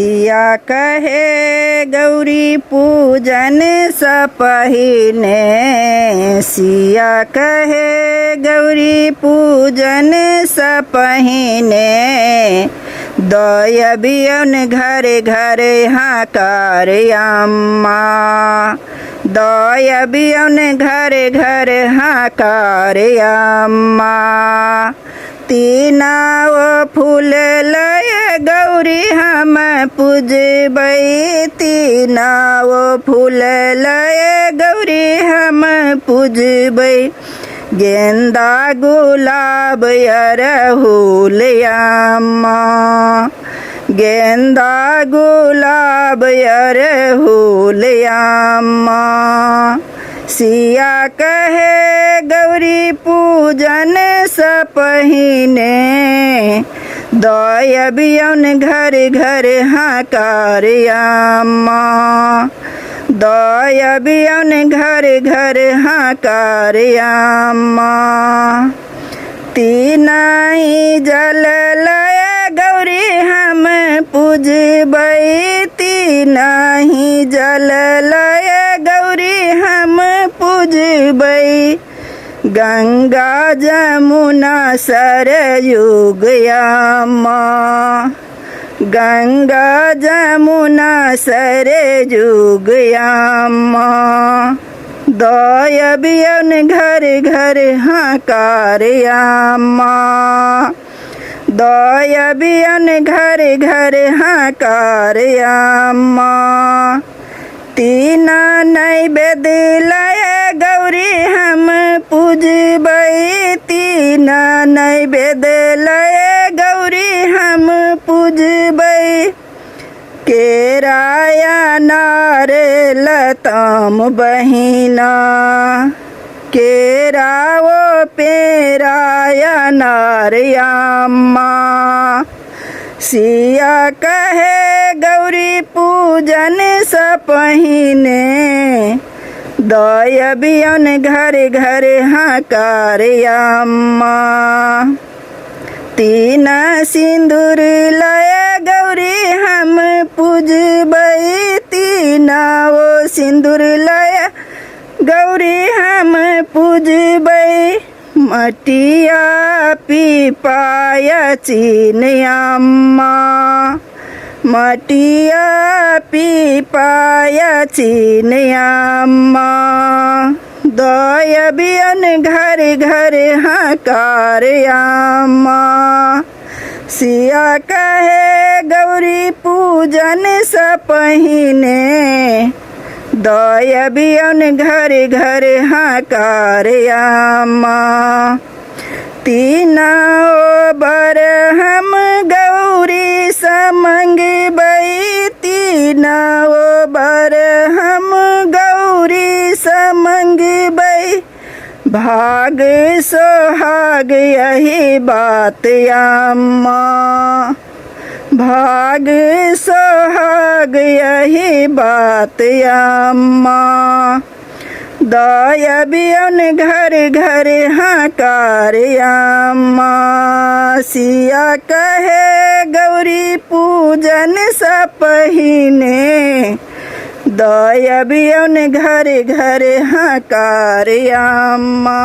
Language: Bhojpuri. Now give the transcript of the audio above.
सिया कहे गौरी पूजन सपहिने, सिया कहे गौरी पूजन सपहिने। दय बियन घरे घरे हाकार अम्मा, दय बियन घरे घरे हाकार अम्मा। तीनाव फूल लय गौरी हम पूजबै, तीनाव फूल लय गौरी हम पूजबै। गेंदा गुलाब अरहुल अम्मा, गेंदा गुलाब अरहुल अम्मा। सिया कहे गौरी पूजन सपहिने, दय बियन घर घर हाकार अम्मा, दय बियन घर घर हाकार अम्मा। तीनाई जल लय गौरी हम पूजबै, तीनाही जल लय गौरी हम पूजबै। गंगा जमुना सरयुग अम्मा, गंगा जमुना सरयुग अम्मा। दय बियन घर घर हाकार अम्मा, दय बियन घर घर हाकार अम्मा। तीना नैवेद्य लय गौरी हम पूजबै, तीना नैवेद्य लय गौरी हम पूजबै। केराया नार लताम बहिना, केराओ पेराया नार अम्मा। सिया कहे गौरी पूजन सपहिने, दय बियन घर घर हाकार अम्मा। तीन सिंदूर लय गौरी हम पूजबै, तीना ओ सिंदूर लय गौरी हम पूजबै। मटिया पीपाया चीन अम्मा, मटिया पीपाया चीन अम्मा। दय बियन घर घर हाकार अम्मा। सिया कहे गौरी पूजन सपहिने, दय बियन घर घर हाकार अम्मा। तीना बर हम गौरी समंगबै, तीना बर हम गौरी समंगबै। भाग सोहाग यही बात अम्मा, भाग सोहाग यही बात अम्मा। दय बियन घर घर हाकार अम्मा। सिया कहे गौरी पूजन सपहिने, दय बियन घर घर हाकार अम्मा।